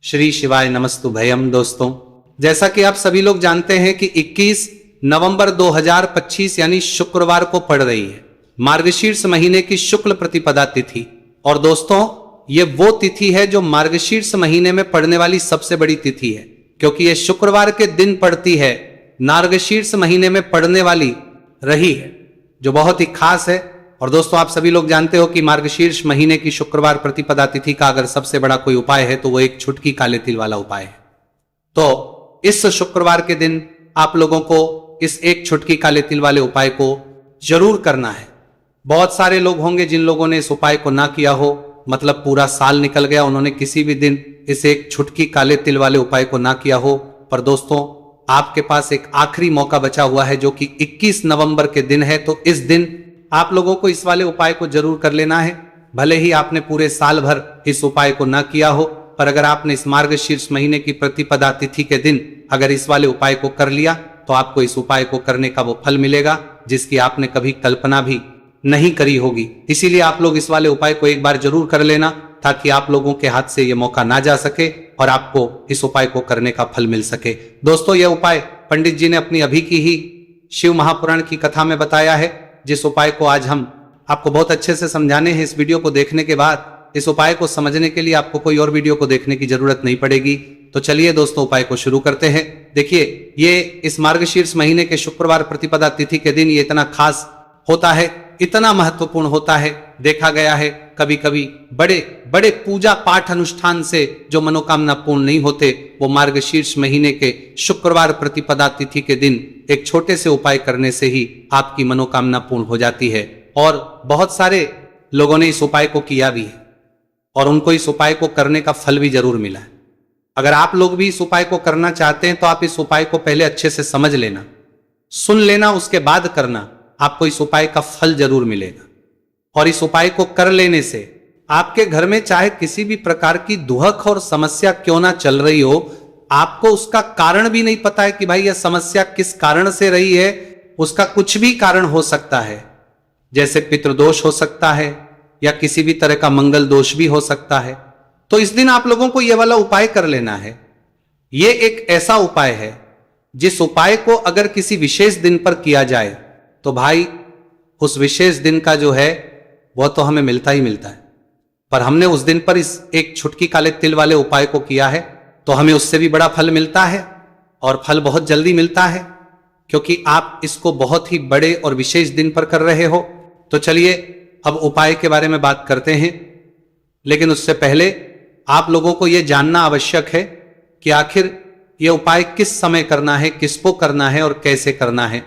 श्री शिवाय नमस्तु भयम। दोस्तों, जैसा कि आप सभी लोग जानते हैं कि 21 नवंबर 2025 यानी शुक्रवार को पड़ रही है मार्गशीर्ष महीने की शुक्ल प्रतिपदा तिथि। और दोस्तों, ये वो तिथि है जो मार्गशीर्ष महीने में पड़ने वाली सबसे बड़ी तिथि है, क्योंकि ये शुक्रवार के दिन पड़ती है, मार्गशीर्ष महीने में पड़ने वाली रही है, जो बहुत ही खास है। और दोस्तों, आप सभी लोग जानते हो कि मार्गशीर्ष महीने की शुक्रवार प्रतिपदा तिथि का अगर सबसे बड़ा कोई उपाय है तो वो एक छुटकी काले तिल वाला उपाय है। तो इस शुक्रवार के दिन आप लोगों को इस एक छुटकी काले तिल वाले उपाय को जरूर करना है। बहुत सारे लोग होंगे जिन लोगों ने इस उपाय को ना किया हो, मतलब पूरा साल निकल गया, उन्होंने किसी भी दिन इस एक छुटकी काले तिल वाले उपाय को ना किया हो। पर दोस्तों, आपके पास एक आखिरी मौका बचा हुआ है जो कि 21 नवंबर के दिन है। तो इस दिन आप लोगों को इस वाले उपाय को जरूर कर लेना है। भले ही आपने पूरे साल भर इस उपाय को ना किया हो, पर अगर आपने इस मार्गशीर्ष महीने की प्रतिपदा तिथि के दिन अगर इस वाले उपाय को कर लिया तो आपको इस उपाय को करने का वो फल मिलेगा जिसकी आपने कभी कल्पना भी नहीं करी होगी। इसीलिए आप लोग इस वाले उपाय को एक बार जरूर कर लेना, ताकि आप लोगों के हाथ से ये मौका ना जा सके और आपको इस उपाय को करने का फल मिल सके। दोस्तों, यह उपाय पंडित जी ने अपनी अभी की ही शिव महापुराण की कथा में बताया है, जिस उपाय को आज हम आपको बहुत अच्छे से समझाने हैं। इस वीडियो को देखने के बाद इस उपाय को समझने के लिए आपको कोई और वीडियो को देखने की जरूरत नहीं पड़ेगी। तो चलिए दोस्तों, उपाय को शुरू करते हैं। देखिए, ये इस मार्गशीर्ष महीने के शुक्रवार प्रतिपदा तिथि के दिन ये इतना खास होता है, इतना महत्वपूर्ण होता है। देखा गया है कभी कभी बड़े बड़े पूजा पाठ अनुष्ठान से जो मनोकामना पूर्ण नहीं होते, वो मार्गशीर्ष महीने के शुक्रवार प्रतिपदा तिथि के दिन एक छोटे से उपाय करने से ही आपकी मनोकामना पूर्ण हो जाती है। और बहुत सारे लोगों ने इस उपाय को किया भी है और उनको इस उपाय को करने का फल भी जरूर मिला है। अगर आप लोग भी इस उपाय को करना चाहते हैं तो आप इस उपाय को पहले अच्छे से समझ लेना, सुन लेना, उसके बाद करना। आपको इस उपाय का फल जरूर मिलेगा। और इस उपाय को कर लेने से आपके घर में चाहे किसी भी प्रकार की दुहक और समस्या क्यों ना चल रही हो, आपको उसका कारण भी नहीं पता है कि भाई यह समस्या किस कारण से रही है, उसका कुछ भी कारण हो सकता है। जैसे पितृदोष हो सकता है या किसी भी तरह का मंगल दोष भी हो सकता है। तो इस दिन आप लोगों को यह वाला उपाय कर लेना है। यह एक ऐसा उपाय है जिस उपाय को अगर किसी विशेष दिन पर किया जाए तो भाई उस विशेष दिन का जो है वह तो हमें मिलता ही मिलता है। पर हमने उस दिन पर इस एक छुटकी काले तिल वाले उपाय को किया है तो हमें उससे भी बड़ा फल मिलता है, और फल बहुत जल्दी मिलता है, क्योंकि आप इसको बहुत ही बड़े और विशेष दिन पर कर रहे हो। तो चलिए अब उपाय के बारे में बात करते हैं। लेकिन उससे पहले आप लोगों को यह जानना आवश्यक है कि आखिर यह उपाय किस समय करना है, किसको करना है और कैसे करना है।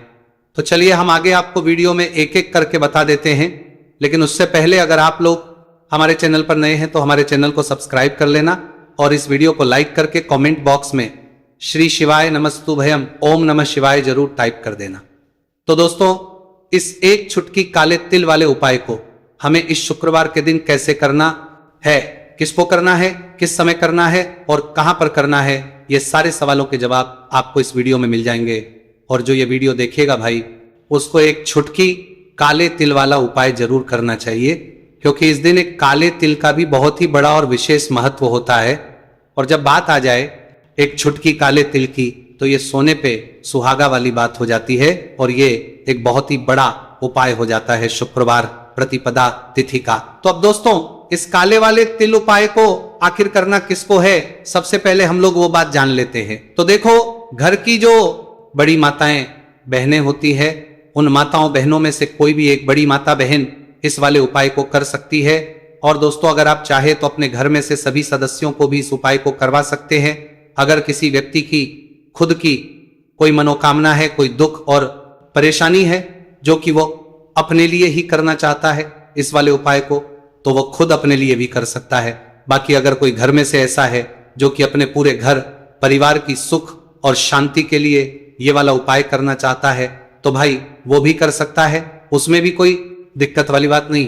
तो चलिए हम आगे आपको वीडियो में एक एक करके बता देते हैं। लेकिन उससे पहले अगर आप लोग हमारे चैनल पर नए हैं तो हमारे चैनल को सब्सक्राइब कर लेना और इस वीडियो को लाइक करके कमेंट बॉक्स में श्री शिवाय नमस्तु भयम ओम नमः शिवाय जरूर टाइप कर देना। तो दोस्तों, इस एक छुटकी काले तिल वाले उपाय को हमें इस शुक्रवार के दिन कैसे करना है, किसको करना है, किस समय करना है और कहां पर करना है, ये सारे सवालों के जवाब आपको इस वीडियो में मिल जाएंगे। और जो ये वीडियो देखेगा भाई, उसको एक छुटकी काले तिल वाला उपाय जरूर करना चाहिए, क्योंकि इस दिन एक काले तिल का भी बहुत ही बड़ा और विशेष महत्व होता है। और जब बात आ जाए एक छुटकी काले तिल की, तो ये सोने पे सुहागा वाली बात हो जाती है और ये एक बहुत ही बड़ा उपाय हो जाता है शुक्रवार प्रतिपदा तिथि का। तो अब दोस्तों, इस काले वाले तिल उपाय को आखिर करना किसको है, सबसे पहले हम लोग वो बात जान लेते हैं। तो देखो, घर की जो बड़ी माताएं बहनें होती है, उन माताओं बहनों में से कोई भी एक बड़ी माता बहन इस वाले उपाय को कर सकती है। और दोस्तों, अगर आप चाहे तो अपने घर में से सभी सदस्यों को भी इस उपाय को करवा सकते हैं। अगर किसी व्यक्ति की खुद की कोई मनोकामना है, कोई दुख और परेशानी है जो कि वो अपने लिए ही करना चाहता है इस वाले उपाय को, तो वो खुद अपने लिए भी कर सकता है। बाकी अगर कोई घर में से ऐसा है जो कि अपने पूरे घर परिवार की सुख और शांति के लिए ये वाला उपाय करना चाहता है, तो भाई वो भी कर सकता है, उसमें भी कोई दिक्कत वाली बात नहीं।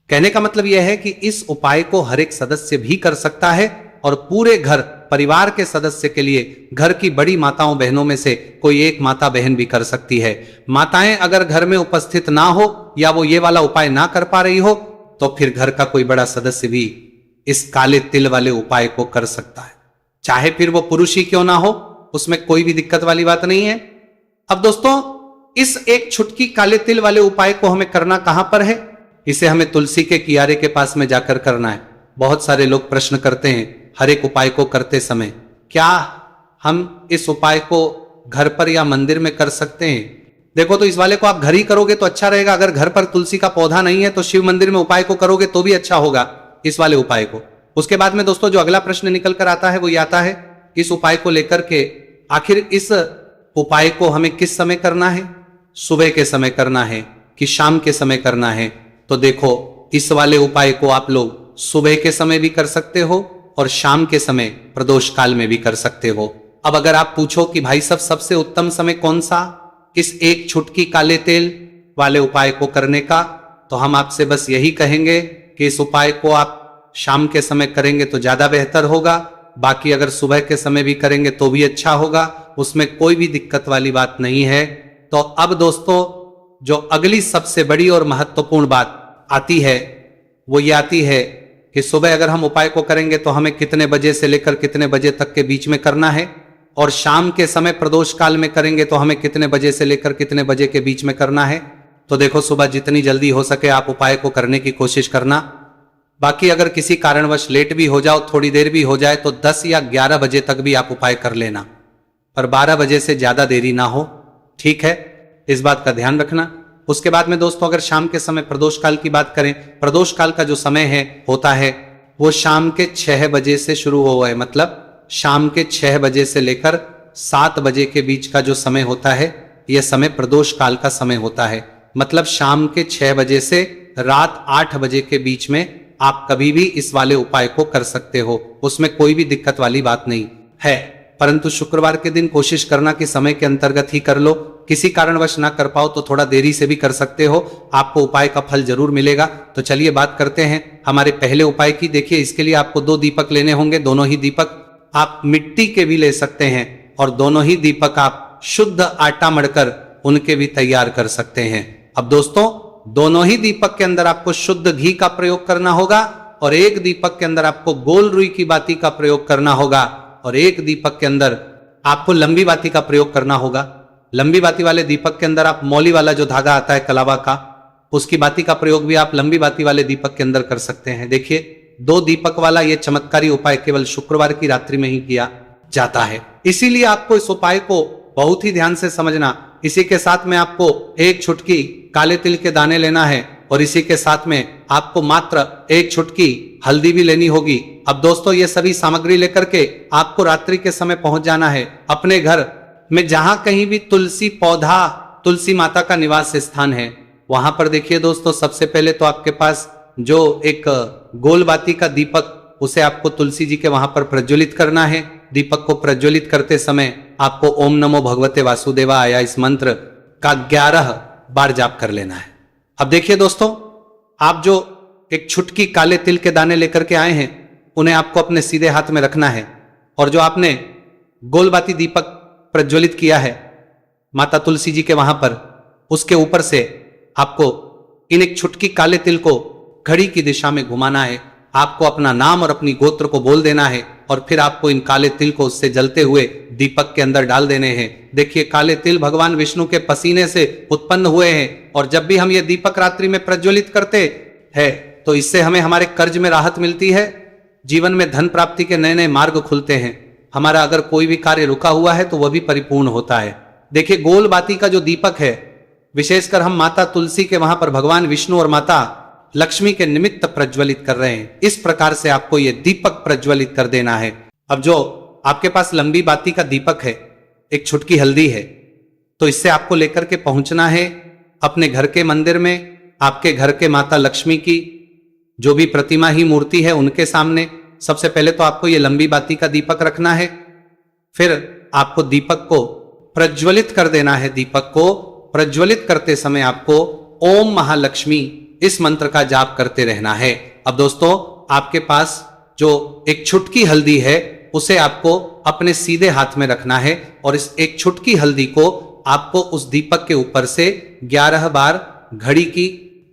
कहने का मतलब यह है कि इस उपाय को हर एक सदस्य भी कर सकता है और पूरे घर परिवार के सदस्य के लिए घर की बड़ी माताओं बहनों में से कोई एक माता बहन भी कर सकती है। माताएं अगर घर में उपस्थित ना हो या वो ये वाला उपाय ना कर पा रही हो, तो फिर घर का कोई बड़ा सदस्य भी इस काले तिल वाले उपाय को कर सकता है। चाहे फिर वो पुरुष ही क्यों ना हो, उसमें कोई भी दिक्कत वाली बात नहीं है। अब दोस्तों, इस एक छुटकी काले तिल वाले उपाय को हमें करना कहां पर है? इसे हमें तुलसी के कियारे के पास में जाकर करना है। बहुत सारे लोग प्रश्न करते हैं हर एक उपाय को करते समय, क्या हम इस उपाय को घर पर या मंदिर में कर सकते हैं? देखो, तो इस वाले को आप घर ही करोगे तो अच्छा रहेगा। अगर घर पर तुलसी का पौधा नहीं है तो शिव मंदिर में उपाय को करोगे तो भी अच्छा होगा, इस वाले उपाय को। उसके बाद में दोस्तों, जो अगला प्रश्न निकल कर आता है वो ये आता है, इस उपाय को लेकर के आखिर इस उपाय को हमें किस समय करना है? सुबह के समय करना है कि शाम के समय करना है? तो देखो, इस वाले उपाय को आप लोग सुबह के समय भी कर सकते हो और शाम के समय प्रदोष काल में भी कर सकते हो। अब अगर आप पूछो कि भाई साहब सबसे उत्तम समय कौन सा इस एक छुटकी काले तेल वाले उपाय को करने का, तो हम आपसे बस यही कहेंगे कि इस उपाय को आप शाम के समय करेंगे तो ज्यादा बेहतर होगा। बाकी अगर सुबह के समय भी करेंगे तो भी अच्छा होगा, उसमें कोई भी दिक्कत वाली बात नहीं है। तो अब दोस्तों, जो अगली सबसे बड़ी और महत्वपूर्ण बात आती है वो ये आती है कि सुबह अगर हम उपाय को करेंगे तो हमें कितने बजे से लेकर कितने बजे तक के बीच में करना है, और शाम के समय प्रदोष काल में करेंगे तो हमें कितने बजे से लेकर कितने बजे के बीच में करना है। तो देखो, सुबह जितनी जल्दी हो सके आप उपाय को करने की कोशिश करना। बाकी अगर किसी कारणवश लेट भी हो जाओ, थोड़ी देर भी हो जाए, तो 10 या 11 बजे तक भी आप उपाय कर लेना, पर 12 बजे से ज्यादा देरी ना हो, ठीक है? इस बात का ध्यान रखना। उसके बाद में दोस्तों, अगर शाम के समय प्रदोष काल की बात करें, प्रदोष काल का जो समय है होता है वो शाम के 6 बजे से शुरू हुआ है। मतलब शाम के 6 बजे से लेकर 7 बजे के बीच का जो समय होता है, यह समय प्रदोष काल का समय होता है। मतलब शाम के 6 बजे से रात 8 बजे के बीच में आप कभी भी इस वाले उपाय को कर सकते हो, उसमें कोई भी दिक्कत वाली बात नहीं है। परंतु शुक्रवार के दिन कोशिश करना कि समय के अंतर्गत ही कर लो। किसी कारणवश ना कर पाओ तो थोड़ा देरी से भी कर सकते हो, आपको उपाय का फल जरूर मिलेगा। तो चलिए बात करते हैं हमारे पहले उपाय की। देखिए, इसके लिए आपको 2 दीपक लेने होंगे। दोनों ही दीपक आप मिट्टी के भी ले सकते हैं और दोनों ही दीपक आप शुद्ध आटा मढ़कर उनके भी तैयार कर सकते हैं। अब दोस्तों, दोनों ही दीपक के अंदर आपको शुद्ध घी का प्रयोग करना होगा और एक दीपक के अंदर आपको गोल रुई की बाती का प्रयोग करना होगा और एक दीपक के अंदर आपको लंबी बाती का प्रयोग करना होगा। लंबी बाती वाले दीपक के अंदर आप मौली वाला जो धागा आता है कलावा का, उसकी बाती का प्रयोग भी आप लंबी बाती वाले दीपक के अंदर कर सकते हैं। देखिए, 2 दीपक वाला यह चमत्कारी उपाय केवल शुक्रवार की रात्रि में ही किया जाता है, इसीलिए आपको इस उपाय को बहुत ही ध्यान से समझना। इसी के साथ में आपको एक छुटकी काले तिल के दाने लेना है और इसी के साथ में आपको मात्र एक छुटकी हल्दी भी लेनी होगी। अब दोस्तों, ये सभी सामग्री लेकर के आपको रात्रि के समय पहुंच जाना है अपने घर में, जहां कहीं भी तुलसी पौधा, तुलसी माता का निवास स्थान है वहां पर। देखिए दोस्तों, सबसे पहले तो आपके पास जो एक गोल बाती का दीपक, उसे आपको तुलसी जी के वहां पर प्रज्वलित करना है। दीपक को प्रज्वलित करते समय आपको ओम नमो भगवते वासुदेवाय इस मंत्र का 11 बार जाप कर लेना है। अब देखिए दोस्तों, आप जो एक छुटकी काले तिल के दाने लेकर के आए हैं उन्हें आपको अपने सीधे हाथ में रखना है और जो आपने गोलबाती दीपक प्रज्वलित किया है माता तुलसी जी के वहां पर, उसके ऊपर से आपको इन एक छुटकी काले तिल को घड़ी की दिशा में घुमाना है। आपको अपना नाम और अपनी गोत्र को बोल देना है और फिर आपको इन काले तिल को उससे जलते हुए दीपक के अंदर डाल देने हैं। देखिए, काले तिल भगवान विष्णु के पसीने से उत्पन्न हुए हैं और जब भी हम ये दीपक रात्रि में प्रज्वलित करते हैं तो इससे हमें हमारे कर्ज में राहत मिलती है, जीवन में धन प्राप्ति के नए नए मार्ग खुलते हैं। हमारा अगर कोई भी कार्य रुका हुआ है तो वह भी परिपूर्ण होता है। देखिए, गोल बाती का जो दीपक है, विशेषकर हम माता तुलसी के वहां पर भगवान विष्णु और माता लक्ष्मी के निमित्त प्रज्वलित कर रहे हैं। इस प्रकार से आपको यह दीपक प्रज्वलित कर देना है। अब जो आपके पास लंबी बाती का दीपक है, एक छुटकी हल्दी है, तो इससे आपको लेकर के पहुंचना है अपने घर के मंदिर में। आपके घर के माता लक्ष्मी की जो भी प्रतिमा ही मूर्ति है उनके सामने सबसे पहले तो आपको ये लंबी बाती का दीपक रखना है। फिर आपको दीपक को प्रज्वलित कर देना है। दीपक को प्रज्वलित करते समय आपको ओम महालक्ष्मी इस मंत्र का जाप करते रहना है। अब दोस्तों, आपके पास जो एक छुटकी हल्दी है उसे आपको अपने सीधे हाथ में रखना है और इस एक छुटकी हल्दी को आपको उस दीपक के ऊपर से 11 बार घड़ी की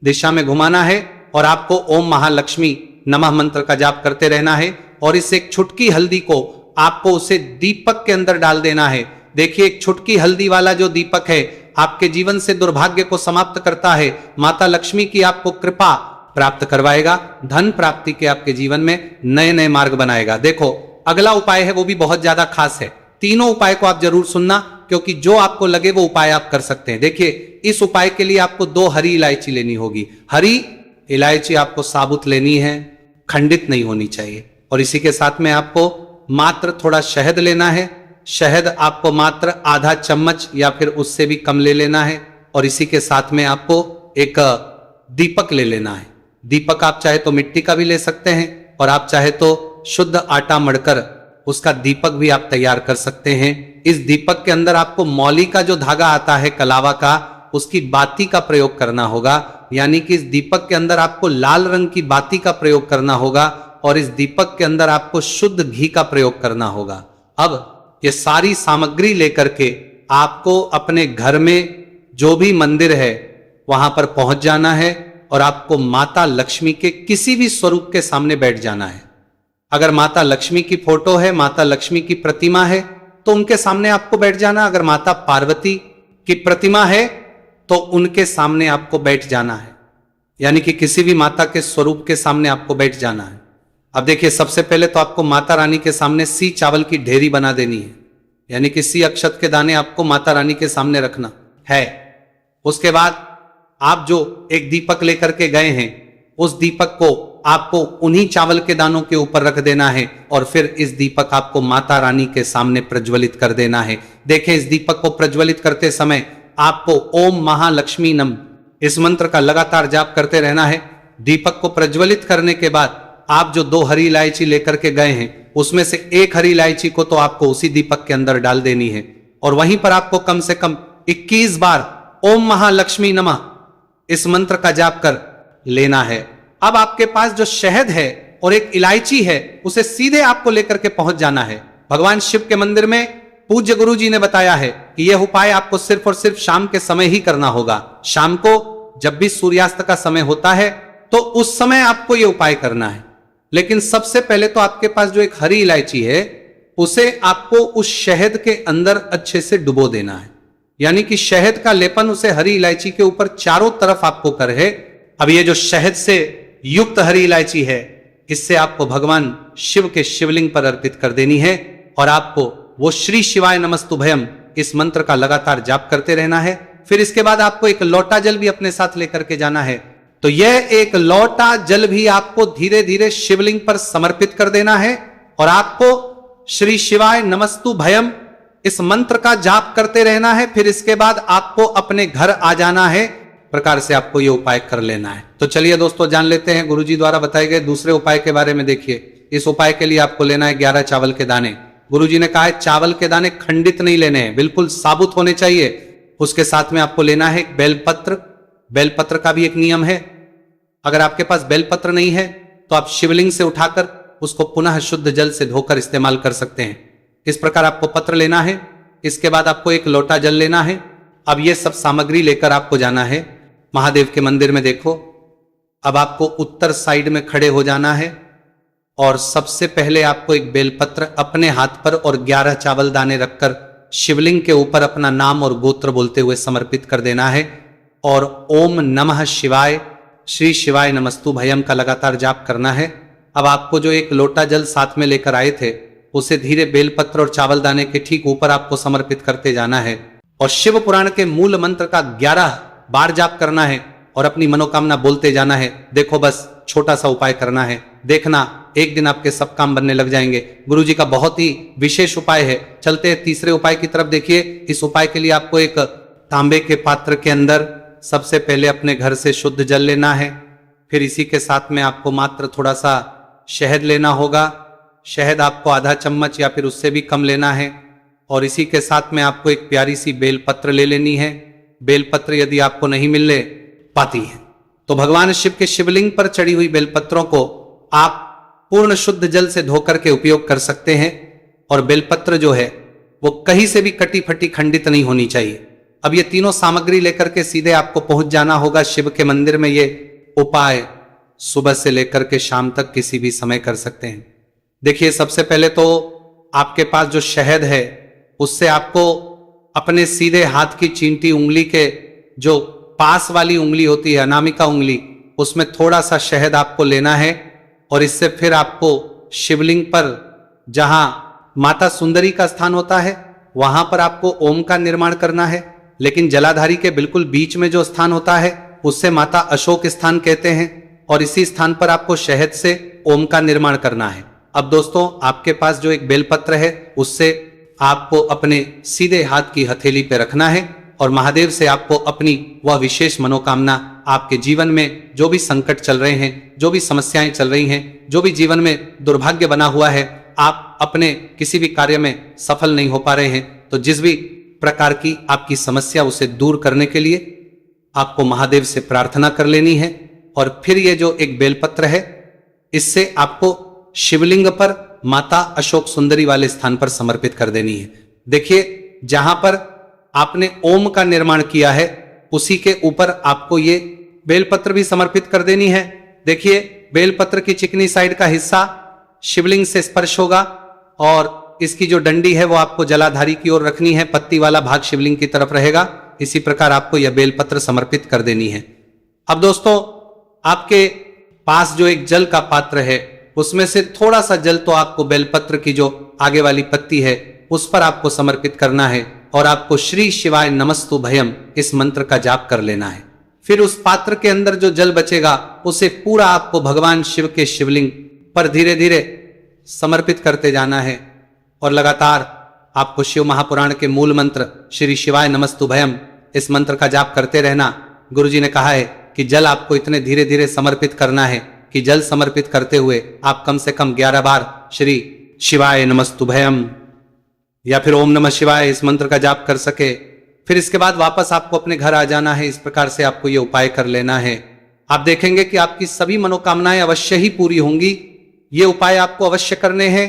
दिशा में घुमाना है और आपको ओम महालक्ष्मी नमः मंत्र का जाप करते रहना है और इस एक छुटकी हल्दी को आपको उसे दीपक के अंदर डाल देना है। देखिए, एक छुटकी हल्दी वाला जो दीपक है आपके जीवन से दुर्भाग्य को समाप्त करता है। माता लक्ष्मी की आपको कृपा प्राप्त करवाएगा, धन प्राप्ति के आपके जीवन में नए नए मार्ग बनाएगा। देखो, अगला उपाय है वो भी बहुत ज्यादा खास है। तीनों उपाय को आप जरूर सुनना, क्योंकि जो आपको लगे वो उपाय आप कर सकते हैं। देखिए, इस उपाय के लिए आपको 2 हरी इलायची लेनी होगी। हरी इलायची आपको साबुत लेनी है, खंडित नहीं होनी चाहिए। और इसी के साथ में आपको मात्र थोड़ा शहद लेना है। शहद आपको मात्र आधा चम्मच या फिर उससे भी कम ले लेना है। और इसी के साथ में आपको एक दीपक ले लेना है। दीपक आप चाहे तो मिट्टी का भी ले सकते हैं, और आप चाहे तो शुद्ध आटा मढ़कर उसका दीपक भी आप तैयार कर सकते हैं। इस दीपक के अंदर आपको मौली का जो धागा आता है कलावा का, उसकी बाती का प्रयोग करना होगा। यानी कि इस दीपक के अंदर आपको लाल रंग की बाती का प्रयोग करना होगा, और इस दीपक के अंदर आपको शुद्ध घी का प्रयोग करना होगा। अब ये सारी सामग्री लेकर के आपको अपने घर में जो भी मंदिर है वहां पर पहुंच जाना है, और आपको माता लक्ष्मी के किसी भी स्वरूप के सामने बैठ जाना है। अगर माता लक्ष्मी की फोटो है, माता लक्ष्मी की प्रतिमा है, तो उनके सामने आपको बैठ जाना। अगर माता पार्वती की प्रतिमा है तो उनके सामने आपको बैठ जाना है। यानी कि किसी भी माता के स्वरूप के सामने आपको बैठ जाना है। अब देखिए, सबसे पहले तो आपको माता रानी के सामने सी चावल की ढेरी बना देनी है। यानी कि सी अक्षत के दाने आपको माता रानी के सामने रखना है। उसके बाद आप जो एक दीपक लेकर के गए हैं, उस दीपक को आपको उन्हीं चावल के दानों के ऊपर रख देना है, और फिर इस दीपक आपको माता रानी के सामने प्रज्वलित कर देना है। देखें, इस दीपक को प्रज्वलित करते समय आपको ओम महालक्ष्मी नम इस मंत्र का लगातार जाप करते रहना है। दीपक को प्रज्वलित करने के बाद आप जो 2 हरी इलायची लेकर के गए हैं, उसमें से 1 हरी इलायची को तो आपको उसी दीपक के अंदर डाल देनी है, और वहीं पर आपको कम से कम 21 बार ओम महालक्ष्मी नमः इस मंत्र का जाप कर लेना है। अब आपके पास जो शहद है और एक इलायची है, उसे सीधे आपको लेकर के पहुंच जाना है भगवान शिव के मंदिर में। पूज्य गुरु जी ने बताया है कि यह उपाय आपको सिर्फ और सिर्फ शाम के समय ही करना होगा। शाम को जब भी सूर्यास्त का समय होता है तो उस समय आपको यह उपाय करना है। लेकिन सबसे पहले तो आपके पास जो एक हरी इलायची है, उसे आपको उस शहद के अंदर अच्छे से डुबो देना है। यानी कि शहद का लेपन उसे हरी इलायची के ऊपर चारों तरफ आपको करे। अब ये जो शहद से युक्त हरी इलायची है, इससे आपको भगवान शिव के शिवलिंग पर अर्पित कर देनी है, और आपको वो श्री शिवाय नमस्तुभयम इस मंत्र का लगातार जाप करते रहना है। फिर इसके बाद आपको एक लोटा जल भी अपने साथ लेकर के जाना है। तो यह एक लोटा जल भी आपको धीरे धीरे शिवलिंग पर समर्पित कर देना है, और आपको श्री शिवाय नमस्तुभयम इस मंत्र का जाप करते रहना है। फिर इसके बाद आपको अपने घर आ जाना है। प्रकार से आपको यह उपाय कर लेना है। तो चलिए दोस्तों, जान लेते हैं गुरुजी द्वारा बताए गए दूसरे उपाय के बारे में। देखिए, इस उपाय के लिए आपको लेना है 11 चावल के दाने। गुरुजी ने कहा है चावल के दाने खंडित नहीं लेने हैं, बिल्कुल साबुत होने चाहिए। उसके साथ में आपको लेना है बेलपत्र। बेलपत्र का भी एक नियम है, अगर आपके पास बेलपत्र नहीं है तो आप शिवलिंग से उठाकर उसको पुनः शुद्ध जल से धोकर इस्तेमाल कर सकते हैं। इस प्रकार आपको पत्र लेना है। इसके बाद आपको एक लोटा जल लेना है। अब ये सब सामग्री लेकर आपको जाना है महादेव के मंदिर में। देखो, अब आपको उत्तर साइड में खड़े हो जाना है, और सबसे पहले आपको एक बेलपत्र अपने हाथ पर और 11 चावल दाने रखकर शिवलिंग के ऊपर अपना नाम और गोत्र बोलते हुए समर्पित कर देना है, और ओम नमः शिवाय श्री शिवाय नमस्तुभयम का लगातार जाप करना है। अब आपको जो एक लोटा जल साथ में लेकर आए थे, उसे धीरे बेलपत्र और चावल दाने के ठीक ऊपर आपको समर्पित करते जाना है, और शिव पुराण के मूल मंत्र का 11 बार जाप करना है, और अपनी मनोकामना बोलते जाना है। देखो, बस छोटा सा उपाय करना है, देखना एक दिन आपके सब काम बनने लग जाएंगे। गुरुजी का बहुत ही विशेष उपाय है। चलते हैं तीसरे उपाय की तरफ। देखिए, इस उपाय के लिए आपको एक तांबे के पात्र के अंदर सबसे पहले अपने घर से शुद्ध जल लेना है। फिर इसी के साथ में आपको मात्र थोड़ा सा शहद लेना होगा। शहद आपको आधा चम्मच या फिर उससे भी कम लेना है, और इसी के साथ में आपको एक प्यारी सी बेलपत्र ले लेनी है। बेलपत्र यदि आपको नहीं मिलने पाती है तो भगवान शिव के शिवलिंग पर चढ़ी हुई बेलपत्रों को आप पूर्ण शुद्ध जल से धोकर के उपयोग कर सकते हैं। और बेलपत्र जो है वो कहीं से भी कटी फटी खंडित नहीं होनी चाहिए। अब ये तीनों सामग्री लेकर के सीधे आपको पहुंच जाना होगा शिव के मंदिर में। ये उपाय सुबह से लेकर के शाम तक किसी भी समय कर सकते हैं। देखिए, सबसे पहले तो आपके पास जो शहद है उससे आपको अपने सीधे हाथ की चींटी उंगली के जो पास वाली उंगली होती है, अनामिका उंगली, उसमें थोड़ा सा शहद आपको लेना है और इससे फिर आपको शिवलिंग पर जहां माता सुंदरी का स्थान होता है वहां पर आपको ओम का निर्माण करना है, लेकिन जलाधारी के बिल्कुल बीच में जो स्थान होता है उससे माता अशोक स्थान कहते हैं और इसी स्थान पर आपको शहद से ओम का निर्माण करना है। अब दोस्तों, आपके पास जो एक बेलपत्र है उससे आपको अपने सीधे हाथ की हथेली पे रखना है और महादेव से आपको अपनी वह विशेष मनोकामना, आपके जीवन में जो भी संकट चल रहे हैं, जो भी समस्याएं चल रही हैं, जो भी जीवन में दुर्भाग्य बना हुआ है, आप अपने किसी भी कार्य में सफल नहीं हो पा रहे हैं, तो जिस भी प्रकार की आपकी समस्या उसे दूर करने के लिए आपको महादेव से प्रार्थना कर लेनी है और फिर ये जो एक बेलपत्र है इससे आपको शिवलिंग पर माता अशोक सुंदरी वाले स्थान पर समर्पित कर देनी है। देखिए, जहां पर आपने ओम का निर्माण किया है उसी के ऊपर आपको ये बेलपत्र भी समर्पित कर देनी है। देखिए, बेलपत्र की चिकनी साइड का हिस्सा शिवलिंग से स्पर्श होगा और इसकी जो डंडी है वो आपको जलाधारी की ओर रखनी है, पत्ती वाला भाग शिवलिंग की तरफ रहेगा। इसी प्रकार आपको यह बेलपत्र समर्पित कर देनी है। अब दोस्तों, आपके पास जो एक जल का पात्र है उसमें से थोड़ा सा जल तो आपको बेलपत्र की जो आगे वाली पत्ती है उस पर आपको समर्पित करना है और आपको श्री शिवाय नमस्तु भयम इस मंत्र का जाप कर लेना है। फिर उस पात्र के अंदर जो जल बचेगा उसे पूरा आपको भगवान शिव के शिवलिंग पर धीरे धीरे समर्पित करते जाना है और लगातार आपको शिव महापुराण के मूल मंत्र श्री शिवाय नमस्तु भयम इस मंत्र का जाप करते रहना। गुरुजी ने कहा है कि जल आपको इतने धीरे धीरे समर्पित करना है कि जल समर्पित करते हुए आप कम से कम 11 बार श्री शिवाय नमस्तु भयम या फिर ओम नमः शिवाय इस मंत्र का जाप कर सके। फिर इसके बाद वापस आपको अपने घर आ जाना है। इस प्रकार से आपको यह उपाय कर लेना है। आप देखेंगे कि आपकी सभी मनोकामनाएं अवश्य ही पूरी होंगी। ये उपाय आपको अवश्य करने हैं